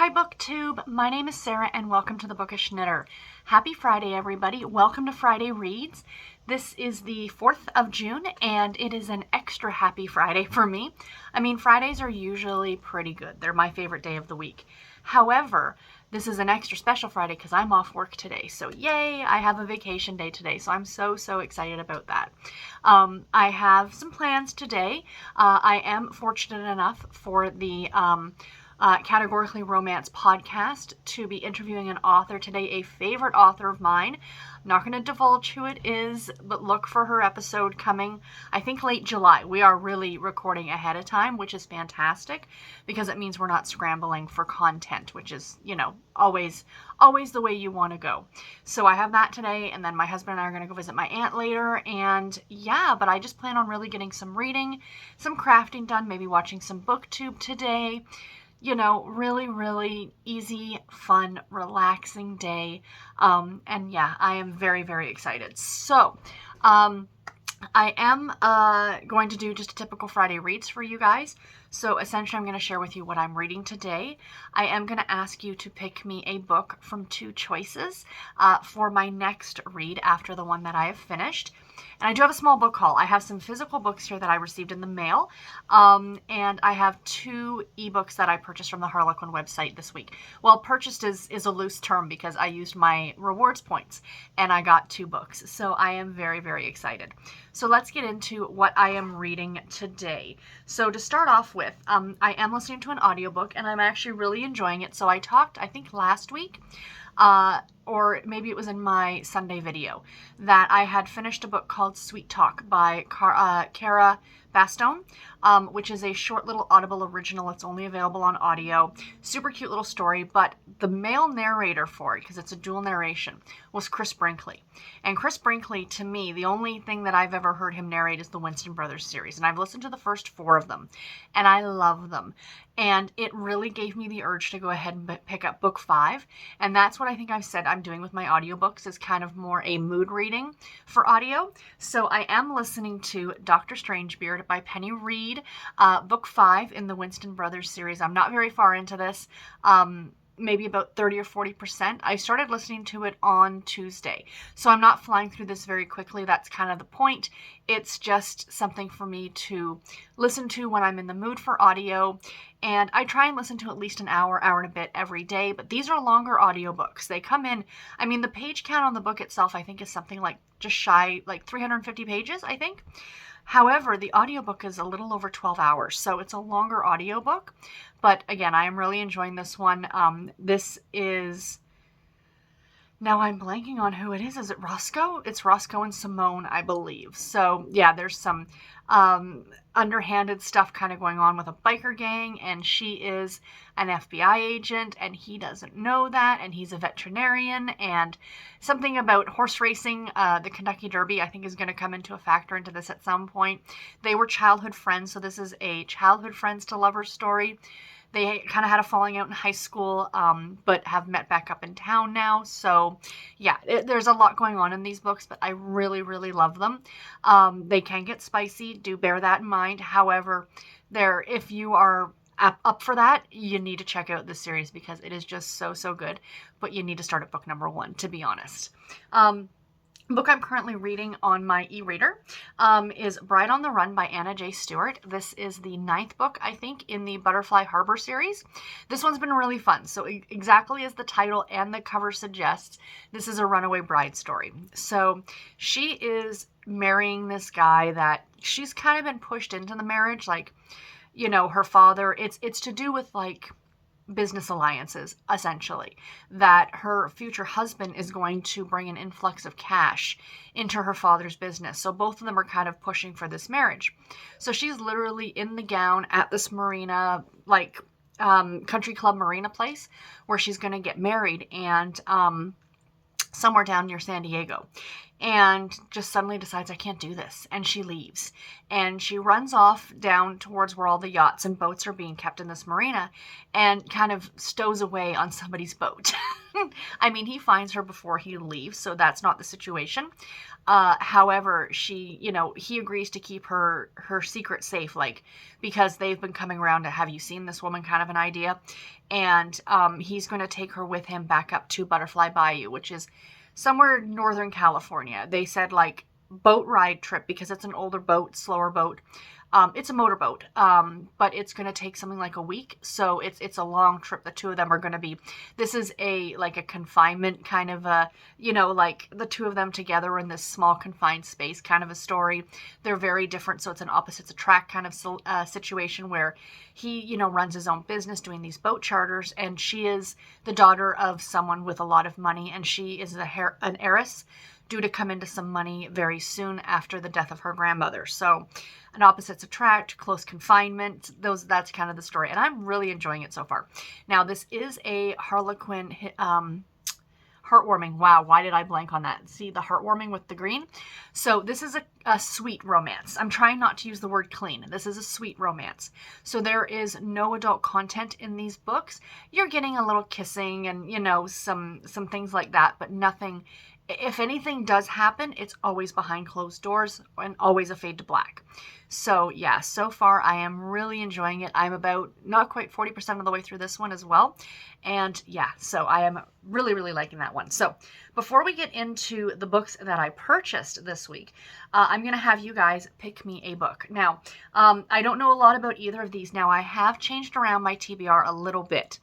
Hi BookTube, my name is Sarah and welcome to the Bookish Knitter. Happy Friday everybody, welcome to Friday Reads. This is the 4th of June and it is an extra happy Friday for me. I mean, Fridays are usually pretty good, they're my favorite day of the week. However, this is an extra special Friday because I'm off work today. So yay, I have a vacation day today. So I'm so excited about that. I have some plans today. I am fortunate enough for the Categorically Romance podcast to be interviewing an author today, a favorite author of mine. I'm not going to divulge who it is, but look for her episode coming, I think, late July. We are really recording ahead of time, which is fantastic because it means we're not scrambling for content, which is, you know, always the way you want to go. So I have that today, and then my husband and I are going to go visit my aunt later, and yeah, but I just plan on really getting some reading, some crafting done, maybe watching some BookTube today. You know, really easy, fun, relaxing day. And yeah, I am very excited. So, I am going to do just a typical Friday reads for you guys. So essentially I'm going to share with you what I'm reading today. I am going to ask you to pick me a book from two choices for my next read after the one that I have finished. And I do have a small book haul. I have some physical books here that I received in the mail, and I have two ebooks that I purchased from the Harlequin website this week. Well, purchased is a loose term because I used my rewards points and I got two books. So I am very excited. So let's get into what I am reading today. So to start off with, I am listening to an audiobook and I'm actually really enjoying it. So I talked, I think last week, or maybe it was in my Sunday video, that I had finished a book called Sweet Talk by Cara Bastone, which is a short little Audible original. It's only available on audio. Super cute little story, but the male narrator for it, because it's a dual narration, was Chris Brinkley. And Chris Brinkley, to me, the only thing that I've ever heard him narrate is the Winston Brothers series. And I've listened to the first 4 of them, and I love them. And it really gave me the urge to go ahead and pick up book 5. And that's what I think I've said I'm doing with my audiobooks, is kind of more a mood reading for audio. So I am listening to Dr. Strangebeard by Penny Reed, book 5 in the Winston Brothers series. I'm not very far into this. Maybe about 30 or 40%. I started listening to it on Tuesday. So I'm not flying through this very quickly. That's kind of the point. It's just something for me to listen to when I'm in the mood for audio. And I try and listen to at least an hour and a bit every day. But these are longer audiobooks. They come in, I mean, the page count on the book itself, I think, is something like just shy, like 350 pages, I think. However, the audiobook is a little over 12 hours, so it's a longer audiobook. But again, I am really enjoying this one. This is... Now I'm blanking on who it is. Is it Roscoe? It's Roscoe and Simone, I believe. So yeah, there's some underhanded stuff kind of going on with a biker gang, and she is an FBI agent and he doesn't know that, and he's a veterinarian, and something about horse racing, the Kentucky Derby, I think is going to come into a factor into this at some point. They were childhood friends, so this is a childhood friends to lovers story. They kind of had a falling out in high school, but have met back up in town now. So yeah, there's a lot going on in these books, but I really love them. They can get spicy. Do bear that in mind. However, if you are up for that, you need to check out this series because it is just so good. But you need to start at book number 1, to be honest. Book I'm currently reading on my e-reader is Bride on the Run by Anna J. Stewart. This is the 9th book, I think, in the Butterfly Harbor series. This one's been really fun. So exactly as the title and the cover suggests, this is a runaway bride story. So she is marrying this guy that she's kind of been pushed into the marriage. Like, you know, her father, it's to do with like business alliances, essentially, that her future husband is going to bring an influx of cash into her father's business. So both of them are kind of pushing for this marriage. So she's literally in the gown at this marina, like country club marina place where she's going to get married, and somewhere down near San Diego. and just suddenly decides, I can't do this. And she leaves. And she runs off down towards where all the yachts and boats are being kept in this marina and kind of stows away on somebody's boat. I mean, he finds her before he leaves, so that's not the situation. However, he agrees to keep her secret safe, like, because they've been coming around to, have you seen this woman, kind of an idea. And he's going to take her with him back up to Butterfly Bayou, which is somewhere in Northern California. They said, like, boat ride trip, because it's an older boat, slower boat. It's a motorboat, but it's going to take something like a week. So it's a long trip. The two of them are going to be, this is like a confinement kind of like the two of them together in this small confined space kind of a story. They're very different. So it's an opposites attract kind of situation where he, runs his own business doing these boat charters, and she is the daughter of someone with a lot of money, and she is an heiress due to come into some money very soon after the death of her grandmother. So an opposites attract, close confinement, that's kind of the story. And I'm really enjoying it so far. Now, this is a Harlequin heartwarming. Wow, why did I blank on that? See the heartwarming with the green? So this is a sweet romance. I'm trying not to use the word clean. This is a sweet romance. So there is no adult content in these books. You're getting a little kissing and, some things like that, but nothing. If anything does happen, it's always behind closed doors and always a fade to black. So yeah, so far I am really enjoying it. I'm about not quite 40% of the way through this one as well. And yeah, so I am really, really liking that one. So before we get into the books that I purchased this week, I'm going to have you guys pick me a book. Now, I don't know a lot about either of these. Now, I have changed around my TBR a little bit.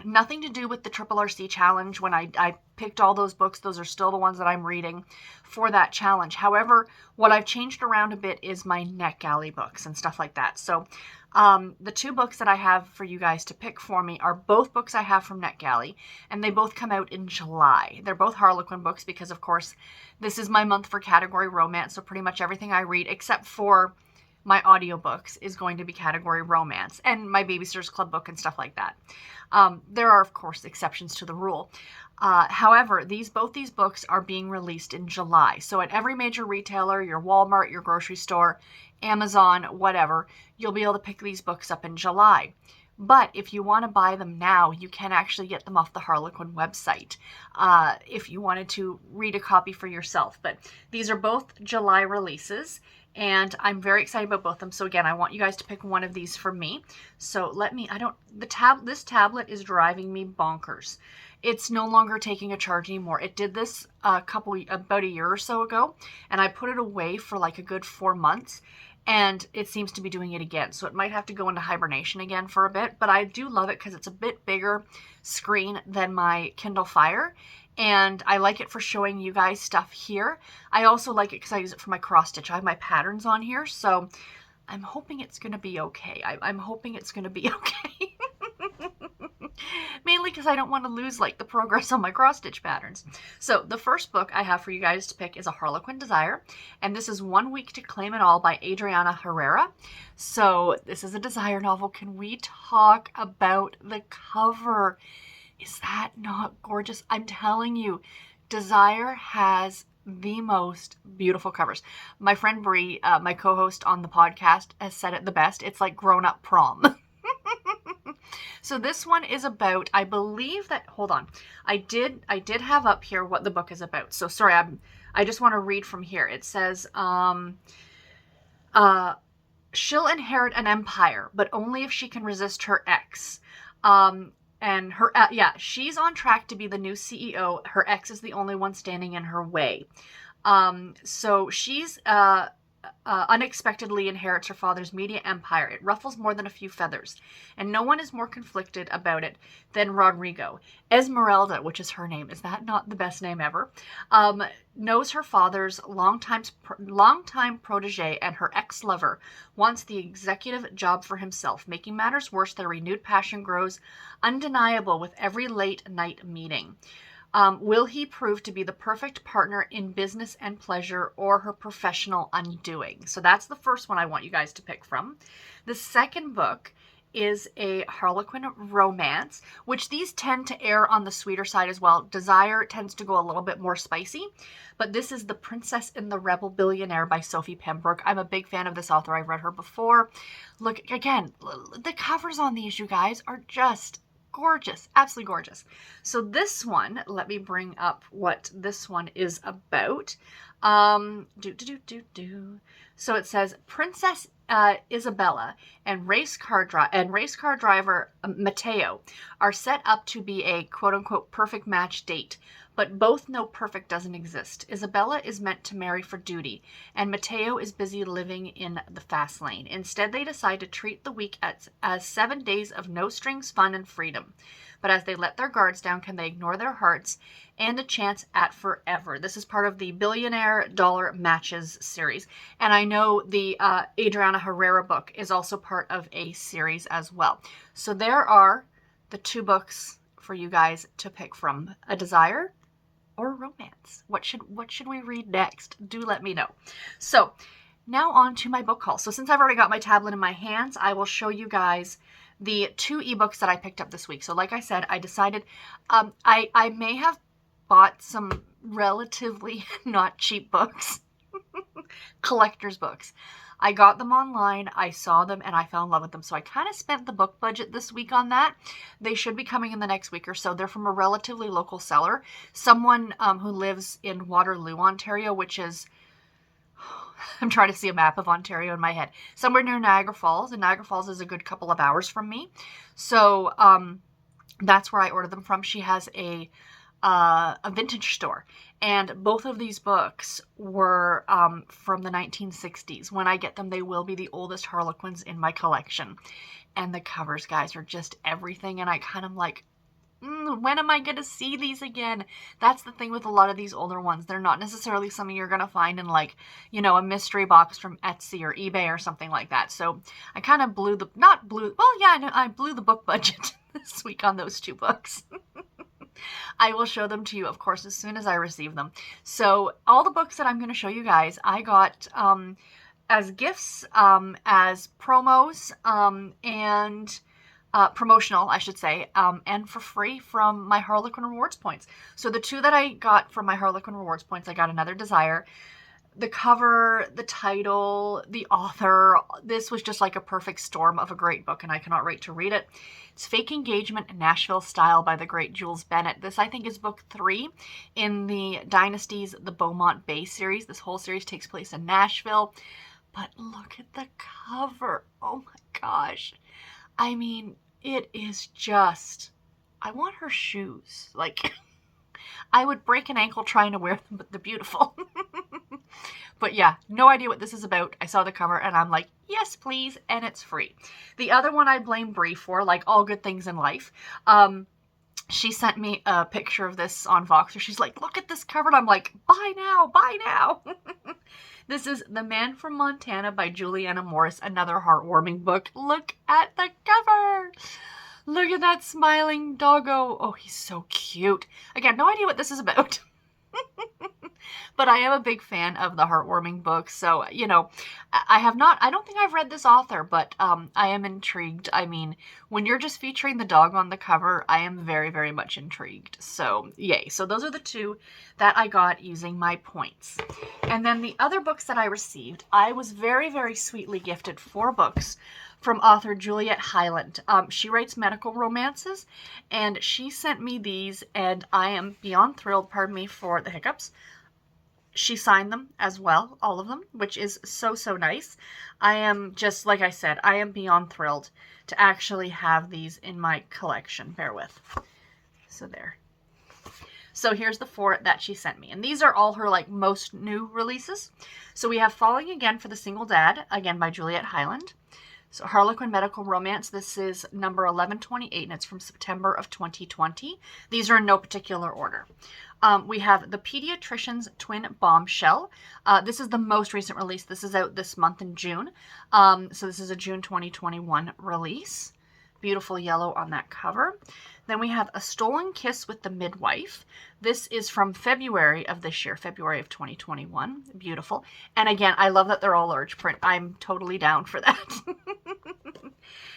Nothing to do with the Triple RC challenge. When I picked all those books, those are still the ones that I'm reading for that challenge. However, what I've changed around a bit is my NetGalley books and stuff like that. So the two books that I have for you guys to pick for me are both books I have from NetGalley, and they both come out in July. They're both Harlequin books because, of course, this is my month for category romance, so pretty much everything I read, except for my audiobooks, is going to be category romance, and my Babysitter's Club book and stuff like that. There are, of course, exceptions to the rule. However, both these books are being released in July. So at every major retailer, your Walmart, your grocery store, Amazon, whatever, you'll be able to pick these books up in July. But if you want to buy them now, you can actually get them off the Harlequin website if you wanted to read a copy for yourself. But these are both July releases, and I'm very excited about both of them. So again, I want you guys to pick one of these for me. So this tablet is driving me bonkers. It's no longer taking a charge anymore. It did this about a year or so ago, and I put it away for like a good 4 months, and it seems to be doing it again. So it might have to go into hibernation again for a bit, but I do love it because it's a bit bigger screen than my Kindle Fire, and I like it for showing you guys stuff here. I also like it because I use it for my cross stitch. I have my patterns on here, so I'm hoping it's going to be okay. I'm hoping it's going to be okay. Mainly because I don't want to lose like the progress on my cross stitch patterns. So the first book I have for you guys to pick is A Harlequin Desire, and this is 1 Week to Claim It All by Adriana Herrera. So this is a desire novel. Can we talk about the cover? Is that not gorgeous? I'm telling you, Desire has the most beautiful covers. My friend Bree, my co-host on the podcast, has said it the best. It's like grown-up prom. So this one is about, I believe that, hold on, I did have up here what the book is about. So sorry, I just want to read from here. It says, she'll inherit an empire, but only if she can resist her ex. And her, she's on track to be the new CEO. Her ex is the only one standing in her way. So she's, unexpectedly inherits her father's media empire. It ruffles more than a few feathers, and no one is more conflicted about it than Rodrigo. Esmeralda, which is her name, is that not the best name ever, knows her father's longtime protege, and her ex-lover wants the executive job for himself. Making matters worse, their renewed passion grows undeniable with every late night meeting. Will he prove to be the perfect partner in business and pleasure, or her professional undoing? So that's the first one I want you guys to pick from. The second book is a Harlequin romance, which these tend to err on the sweeter side as well. Desire tends to go a little bit more spicy, but this is The Princess and the Rebel Billionaire by Sophie Pembroke. I'm a big fan of this author. I've read her before. Look, again, the covers on these, you guys, are just gorgeous, absolutely gorgeous. So this one, let me bring up what this one is about. So it says Princess Isabella and race car driver Matteo are set up to be a quote-unquote perfect match date, but both know perfect doesn't exist. Isabella is meant to marry for duty, and Matteo is busy living in the fast lane. Instead, they decide to treat the week as 7 days of no-strings fun and freedom. But as they let their guards down, can they ignore their hearts and a chance at forever? This is part of the Billionaire Dollar Matches series. And I know the Adriana Herrera book is also part of a series as well. So there are the two books for you guys to pick from: A Desire or Romance. What should we read next? Do let me know. So now on to my book haul. So since I've already got my tablet in my hands, I will show you guys the 2 ebooks that I picked up this week. So like I said, I decided I may have bought some relatively not cheap books, collector's books. I got them online, I saw them, and I fell in love with them. So I kind of spent the book budget this week on that. They should be coming in the next week or so. They're from a relatively local seller, someone who lives in Waterloo, Ontario, which is, I'm trying to see a map of Ontario in my head, somewhere near Niagara Falls, and Niagara Falls is a good couple of hours from me. So that's where I ordered them from. She has a vintage store, and both of these books were from the 1960s. When I get them, they will be the oldest Harlequins in my collection. And the covers, guys, are just everything, and I kind of like, when am I going to see these again? That's the thing with a lot of these older ones. They're not necessarily something you're going to find in, like, you know, a mystery box from Etsy or eBay or something like that. So I kind of blew the book budget this week on those 2 books. I will show them to you, of course, as soon as I receive them. So all the books that I'm going to show you guys, I got as gifts, as promos, and promotional, I should say, and for free from my Harlequin Rewards points. So the 2 that I got from my Harlequin Rewards points, I got Another Desire. The cover, the title, the author, this was just like a perfect storm of a great book, and I cannot wait to read it. It's Fake Engagement in Nashville Style by the great Jules Bennett. This, I think, is book 3 in the Dynasties, the Beaumont Bay series. This whole series takes place in Nashville. But look at the cover. Oh my gosh. I mean, it is just, I want her shoes. Like, I would break an ankle trying to wear them, but they're beautiful. But yeah, no idea what this is about. I saw the cover and I'm like, yes, please. And it's free. The other one I blame Brie for, like all good things in life. She sent me a picture of this on Voxer. She's like, look at this cover. And I'm like, buy now, buy now. This is The Man from Montana by Juliana Morris, another heartwarming book. Look at the cover. Look at that smiling doggo. Oh, he's so cute. Again, no idea what this is about. But I am a big fan of the heartwarming books. So, you know, I don't think I've read this author, but I am intrigued. I mean, when you're just featuring the dog on the cover, I am very, very much intrigued. So, yay. So those are the 2 that I got using my points. And then the other books that I received, I was very, very sweetly gifted 4 books from author Juliet Hyland. She writes medical romances, and she sent me these, and I am beyond thrilled, pardon me for the hiccups. She signed them as well, all of them, which is so, so nice. I am just, like I said, I am beyond thrilled to actually have these in my collection. Bear with. So there. So here's the 4 that she sent me. And these are all her, like, most new releases. So we have Falling Again for the Single Dad, again by Juliet Hyland. So Harlequin Medical Romance, this is number 1128, and it's from September of 2020. These are in no particular order. We have The Pediatrician's Twin Bombshell. This is the most recent release. This is out this month in June. So this is a June 2021 release. beautiful yellow on that cover. Then we have A Stolen Kiss with the Midwife. This is from February of this year, February of 2021. Beautiful. And again, I love that they're all large print. I'm totally down for that.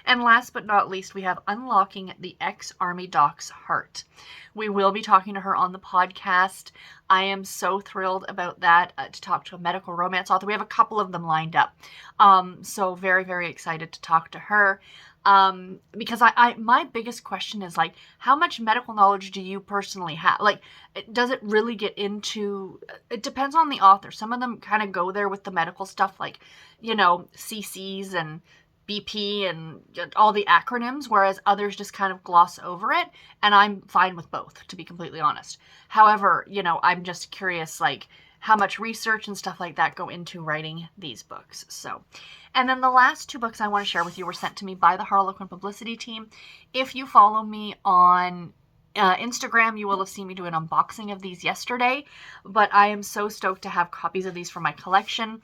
And last but not least, we have Unlocking the Ex-Army Doc's Heart. We will be talking to her on the podcast. I am so thrilled about that, to talk to a medical romance author. We have a couple of them lined up. So very, very excited to talk to her. Because my biggest question is, like, how much medical knowledge do you personally have? Like, does it really get into, it depends on the author. Some of them kind of go there with the medical stuff, like, CCs and BP and all the acronyms, whereas others just kind of gloss over it, and I'm fine with both, to be completely honest. However, I'm just curious, like, how much research and stuff like that go into writing these books. So, and then the last two books I want to share with you were sent to me by the Harlequin publicity team. If you follow me on Instagram, you will have seen me do an unboxing of these yesterday, but I am so stoked to have copies of these for my collection.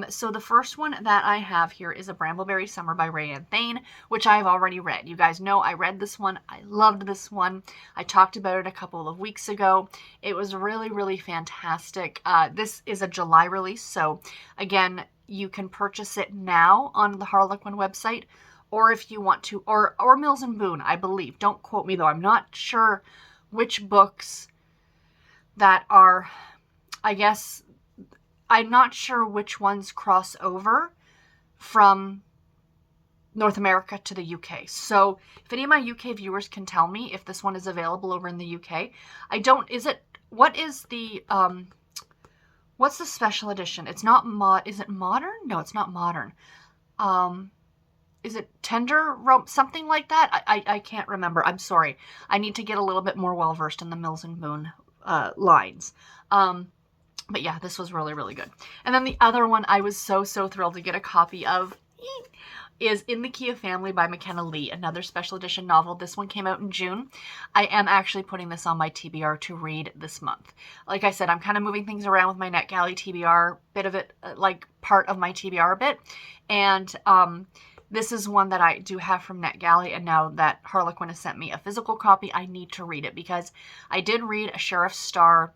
So the first one that I have here is A Brambleberry Summer by Rayanne Thane, which I've already read. You guys know I read this one. I loved this one. I talked about it a couple of weeks ago. It was really, really fantastic. This is a July release, so again, you can purchase it now on the Harlequin website, or if you want to, or Mills and Boon, I believe. Don't quote me, though. I'm not sure which books that are, I guess, I'm not sure which ones cross over from North America to the UK. So if any of my UK viewers can tell me if this one is available over in the UK. What's the special edition? It's not is it modern? No, it's not modern. Is it tender rope? Something like that? I can't remember. I'm sorry. I need to get a little bit more well-versed in the Mills and Boon lines. But yeah, this was really, really good. And then the other one I was so thrilled to get a copy of is In the Key of Family by McKenna Lee, another special edition novel. This one came out in June. I am actually putting this on my TBR to read this month. Like I said, I'm kind of moving things around with my NetGalley TBR, bit of it, like part of my TBR a bit. And this is one that I do have from NetGalley, and now that Harlequin has sent me a physical copy, I need to read it, because I did read A Sheriff's Star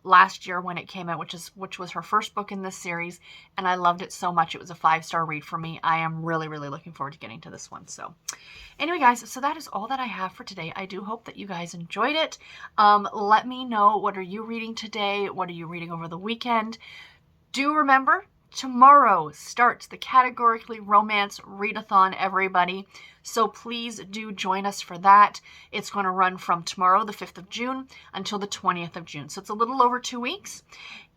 last year when it came out, which was her first book in this series, and I loved it so much. It was a 5-star read for me. I am really, really looking forward to getting to this one. So anyway, guys, so that is all that I have for today. I do hope that you guys enjoyed it. Let me know, what are you reading today? What are you reading over the weekend? Do remember, tomorrow starts the Categorically Romance Readathon, everybody. So please do join us for that. It's going to run from tomorrow, the 5th of June, until the 20th of June. So it's a little over 2 weeks.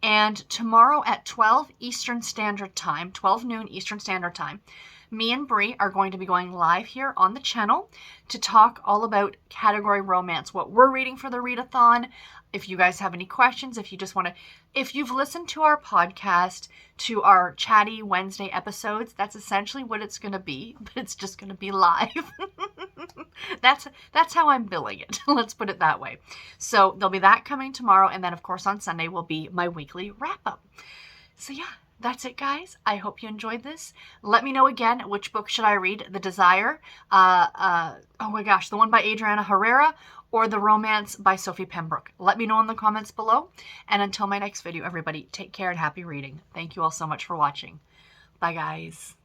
And tomorrow at 12 Eastern Standard Time, 12 noon Eastern Standard Time, me and Bree are going to be going live here on the channel to talk all about category romance, what we're reading for the readathon. If you guys have any questions, if you just want to, if you've listened to our podcast, to our chatty Wednesday episodes, that's essentially what it's going to be, but it's just going to be live. That's how I'm billing it. Let's put it that way. So there'll be that coming tomorrow, and then of course on Sunday will be my weekly wrap up. So yeah, that's it, guys. I hope you enjoyed this. Let me know again, which book should I read? The Desire, oh my gosh, the one by Adriana Herrera, or The Romance by Sophie Pembroke. Let me know in the comments below. And until my next video, everybody, take care and happy reading. Thank you all so much for watching. Bye, guys.